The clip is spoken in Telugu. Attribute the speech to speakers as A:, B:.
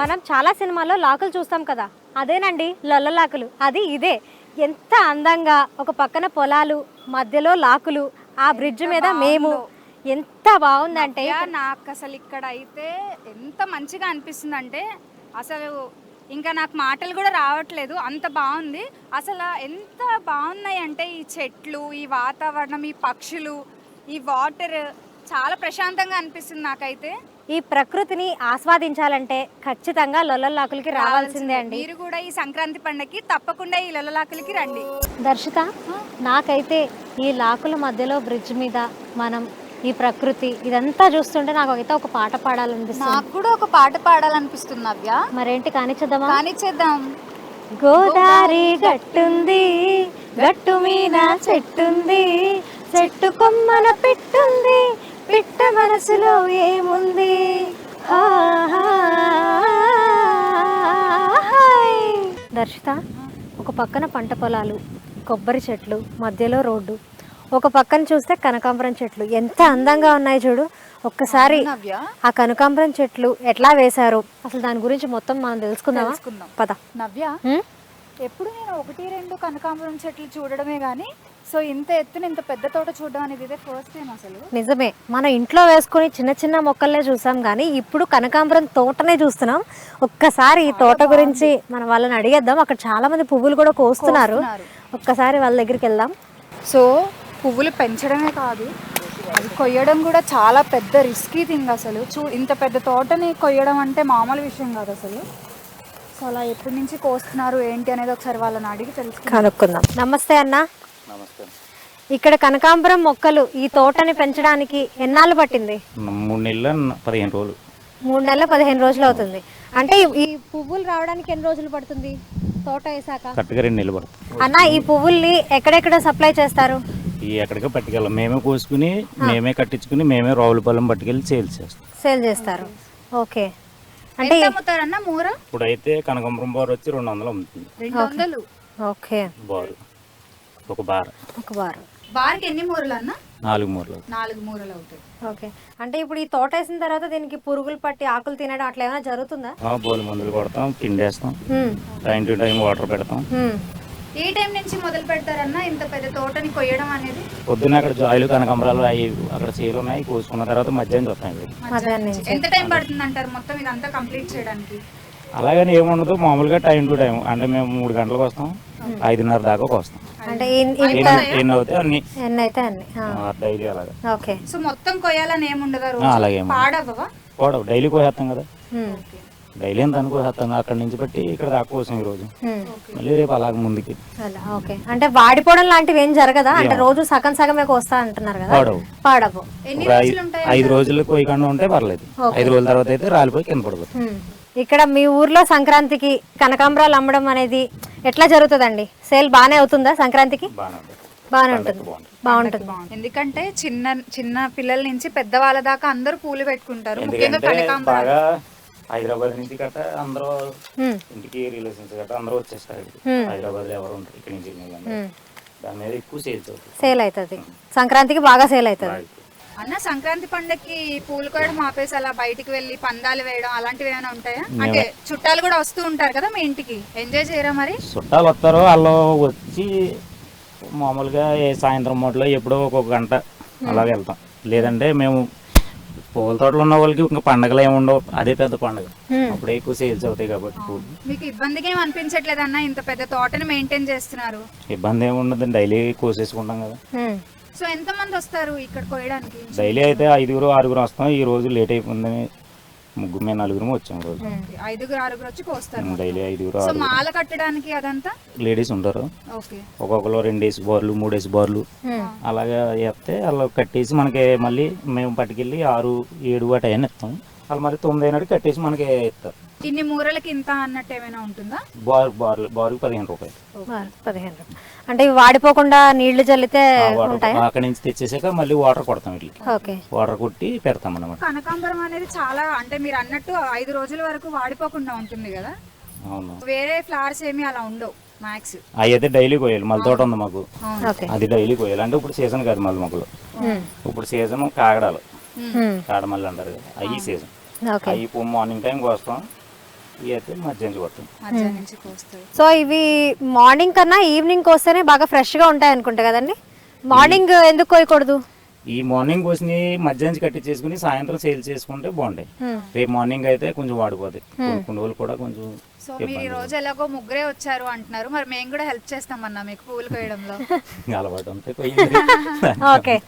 A: మనం చాలా సినిమాల్లో లాకులు చూస్తాం కదా, అదేనండి లొల్లలాకులు. అది ఇదే. ఎంత అందంగా ఒక పక్కన పొలాలు, మధ్యలో లాకులు, ఆ బ్రిడ్జ్ మీద మేము, ఎంత బాగుందంటే
B: నాకు అసలు ఇక్కడ అయితే ఎంత మంచిగా అనిపిస్తుంది అంటే అసలు ఇంకా నాకు మాటలు కూడా రావట్లేదు, అంత బాగుంది. అసలు ఎంత బాగున్నాయి అంటే ఈ చెట్లు, ఈ వాతావరణం, ఈ పక్షులు, ఈ వాటర్ చాలా ప్రశాంతంగా అనిపిస్తుంది నాకైతే.
A: ఈ ప్రకృతిని ఆస్వాదించాలంటే ఖచ్చితంగా లొల్లలాకులకి రావాల్సిందే అండి.
B: మీరు కూడా ఈ సంక్రాంతి పండగకి తప్పకుండా ఈ లొల్లలాకులకి రండి.
A: దర్శిత, నాకైతే ఈ లాకుల మధ్యలో బ్రిడ్జ్ మీద మనం ఈ ప్రకృతి ఇదంతా చూస్తుంటే నాకు అయితే ఒక పాట పాడాలనిపిస్తుంది.
B: నాకు కూడా ఒక పాట పాడాలనిపిస్తుంది నవ్య.
A: మరేంటి కానిచ్చేద్దామా?
B: కానిచ్చేద్దాం.
A: గోదారి గట్టుంది, గట్టు మీద చెట్టుంది, చెట్టు కొమ్మన పెట్టుంది, పిట్ట మనసులో ఏముంది. దర్శిత, ఒక పక్కన పంట పొలాలు, కొబ్బరి చెట్లు, మధ్యలో రోడ్డు, ఒక పక్కన చూస్తే కనకాంబరం చెట్లు ఎంత అందంగా ఉన్నాయి చూడు. ఒక్కసారి ఆ కనకాంబరం చెట్లు ఎట్లా వేశారు, అసలు దాని గురించి మొత్తం మనం తెలుసుకుందాం. పద
B: నవ్య, ఎప్పుడు నేను 1-2 కనకాంబరం చెట్లు చూడడమే గానీ సో ఇంత ఎత్తున ఇంత పెద్ద తోట చూడడం అనేది ఇదే ఫస్ట్ టైం అసలు.
A: నిజమే, మన ఇంట్లో వేసుకుని చిన్న చిన్న మొక్కలనే చూసాం కానీ ఇప్పుడు కనకాంబరం తోటనే చూస్తున్నాం. ఒక్కసారి ఈ తోట గురించి మన వాళ్ళని అడిగేద్దాం. అక్కడ చాలా మంది పువ్వులు కూడా కోస్తున్నారు. ఒక్కసారి వాళ్ళ దగ్గరికి వెళ్దాం.
B: సో పువ్వులు పెంచడమే కాదు, అది కొయ్యడం కూడా చాలా పెద్ద రిస్కీ థింగ్ అసలు. ఇంత పెద్ద తోటని కొయ్యడం అంటే మామూలు విషయం కాదు అసలు. సో అలా ఎప్పటి నుంచి కోస్తున్నారు ఏంటి అనేది ఒకసారి వాళ్ళని అడిగి
A: కనుక్కుందాం. నమస్తే అన్న. ఇక్కడ కనకాంబరం మొక్కలు ఈ తోటని పెంచడానికి ఎన్నాళ్ళు పట్టింది?
C: 3 నెలల 15 రోజులు.
A: 3 నెలల 15 రోజులు అవుతుంది. అంటే ఈ పువ్వులు రావడానికి ఎన్ని రోజులు పడుతుంది తోట వేసాక?
C: కరెక్ట్గా 2 నెలలు పడుతుంది.
A: అన్న, ఈ పువ్వుల్ని ఎక్కడెక్కడ సప్లై చేస్తారు?
C: ఈ ఎక్కడికి పట్టుకెళ్ళాం, మేమే కోసుకుని మేమే కట్టించుకుని మేమే రావులపాలెం పట్టుకెళ్ళి సేల్
A: చేస్తారు. ఓకే.
B: అంటే అమ్ముతారన్న మూర?
C: ఇప్పుడైతే కనకాంబరం బారు వచ్చి 200 అమ్ముతుంది.
B: 200.
A: ఓకే.
C: బారు ఒక బార్.
B: బార్కి ఎన్ని మూరలు అన్న?
C: 4 మూరలు.
B: 4 మూరలు అవుతాయి.
A: ఓకే. అంటే ఇప్పుడు ఈ తోట వేసిన తర్వాత దీనికి పురుగులు పట్టి ఆకులు తినడం అట్లా ఏమైనా జరుగుతుందా?
C: బోలు మందులు కొడతాం, పిండేస్తాం, టైం టు టైం వాటర్ పెడతాం.
B: ఏ టైం నుంచి మొదలు పెడతారన్న ఇంత పెద్ద తోటని కొయ్యడం అనేది?
C: పొద్దున్న అక్కడ జాయిలు కనకాంబరాలు అవి అక్కడ చేలు ఉన్నాయి, కోసుకున్న తర్వాత మధ్యాహ్నం వస్తాయి.
B: ఎంత టైం పడుతుంది అంటారు మొత్తం ఇదంతా కంప్లీట్ చేయడానికి?
C: అలాగని ఏముండదు, మామూలుగా టైం టు టైం. అంటే మేము 3 గంటలకు వస్తాం, 5:30 దాకా వస్తాం.
A: అంటే
C: ఎన్ని అవుతాయి అన్ని డైలీ అలాగా.
A: ఓకే.
B: సో మొత్తం కొయ్యాలని ఏముండదు,
C: అలాగే
B: పాడవ
C: డైలీ కోసేస్తాం కదా, డైలీ ఎంత అనుకోసేస్తాం. అక్కడ నుంచి బట్టి ఇక్కడ దాకా కోసం ఈ రోజు, మళ్ళీ రేపు అలాగ ముందుకి.
A: ఓకే. అంటే వాడిపోవడం లాంటివి ఏం జరగదా? అంటే రోజు సగం సగమే కోస్తా అంటున్నారు కదా. పాడవు.
C: 5 రోజులు కోయకుండా ఉంటే పర్లేదు, 5 రోజుల తర్వాత అయితే రాలిపోయి కింద పడిపోతుంది.
A: ఇక్కడ మీ ఊర్లో సంక్రాంతికి కనకాంబరాలు అమ్మడం అనేది ఎట్లా జరుగుతుందండి? సేల్ బానే అవుతుందా సంక్రాంతికి? బానే ఉంటుంది. బాగుంటుంది.
B: ఎందుకంటే చిన్న చిన్న పిల్లల నుంచి పెద్దవాళ్ళ దాకా అందరూ పూలు పెట్టుకుంటారు. ముఖ్యంగా కనకాంబరాలు
C: హైదరాబాద్ నుంచి గట్రా అందరూ ఇంటికి రిలేషన్స్ గట్రా అందరూ వచ్చేస్తారు. హైదరాబాద్ లో ఎవరు ఉంటారు, ఇక్కడ నుంచి దాని మీద ఎక్కువ సేల్ అవుతుంది.
A: సంక్రాంతికి బాగా సేల్ అవుతుంది.
B: అన్న, సంక్రాంతి పండగకి పూలు కోయడం ఆపేసి అలా బయటికి వెళ్ళి పందాలు వేయడం అలాంటివి ఏమైనా ఉంటాయా? అంటే చుట్టాలు కూడా వస్తూ ఉంటారు కదా మీ ఇంటికి, ఎంజాయ్ చేయరా మరి?
C: చుట్టాలు వస్తారు, వాళ్ళు వచ్చి మామూలుగా సాయంత్రం మూటలో ఎప్పుడో ఒక గంట అలా వెళ్తాం. లేదంటే మేము పూల తోటలు ఉన్న వాళ్ళకి ఇంకా పండగలు ఏమి ఉండవు, అదే పెద్ద పండుగ, అప్పుడే ఎక్కువ సేల్స్ అవుతాయి కాబట్టి పూలు.
B: మీకు ఇబ్బందిగా ఏమి అనిపించట్లేదన్న? ఇంత పెద్ద తోటని మెయింటైన్ చేస్తున్నారు.
C: ఇబ్బంది ఏమి ఉండదు, డైలీ కోసేసుకుంటాం కదా.
B: సో ఎంత మంది వస్తారు ఇక్కడ కోయడానికి?
C: డైలీ అయితే 5-6 వస్తాం. ఈ రోజు లేట్ అయిపోయిందని 3-4 వచ్చాం. రోజు
B: 5-6 వచ్చి కోస్తారు.
C: డైలీ 5-6.
B: సో మాల కట్టడానికి అదంతా
C: లేడీస్ ఉంటారు. ఒక్కొక్కరు 2 బార్లు 3 బార్లు అలాగా వేస్తే వాళ్ళు కట్టేసి మనకి మళ్ళీ మేము పట్టుకెళ్ళి 6-7 అటు అయినా ఇస్తాం. వాళ్ళు మరి 9 అయినట్టు కట్టేసి మనకి ఇస్తారు.
B: ఇన్ని మూరలకి ఇంత అన్నట్టు ఏమైనా ఉంటుందా?
C: బారు 15 రూపాయలు.
A: 15. అంటే వాడిపోకుండా నీళ్లు చల్లితే
C: అక్కడ నుంచి తెచ్చేసాక మళ్ళీ వాటర్ కొడతాం. వీటికి వాటర్ కొట్టి పెడతాం అన్నమాట.
B: కనకాంబరం అనేది చాలా, అంటే మీరు అన్నట్టు 5 రోజుల వరకు వాడిపోకుండా ఉంటుంది కదా. అవును. వేరే ఫ్లవర్స్ ఏమి అలా ఉండవు మ్యాక్స్.
C: అవి అయితే డైలీ కోయాలి. మళ్ళీ తోట ఉంది మాకు, అది డైలీ కోయాలి. అంటే ఇప్పుడు సీజన్ కాదు మళ్ళీ మొక్కలు, ఇప్పుడు సీజన్ కాగడాలు, కాడమల్లి అంటారు కదా, అవి సీజన్. అవి మార్నింగ్ టైం కోస్తాం, ఇవి అయితే మధ్యాహ్నం కొడతాం.
B: మధ్యాహ్నం నుంచి కోస్తారు.
A: సో ఇవి మార్నింగ్ కన్నా ఈవినింగ్ కోస్తేనే బాగా ఫ్రెష్గా ఉంటాయి అనుకుంటా కదండి. మార్నింగ్ ఎందుకు కోయకూడదు?
C: ఈ మార్నింగ్ కోసిని మధ్యాహ్నం కట్టించేసుకుని సాయంత్రం సేల్ చేసుకుంటే బాగుంటాయి. రేపు మార్నింగ్ అయితే కొంచెం వాడిపోతాయి. కొన్ని రోజులు కూడా కొంచెం.
B: సో మీరు ఈ రోజు ఎలాగో ముగ్గురే వచ్చారు అంటున్నారు, మరి మేము కూడా హెల్ప్ చేస్తామన్నా మీకు పూలు కోయడంలో.
C: అలవాటు ఉంటే కొయ్యండి.
A: ఓకే.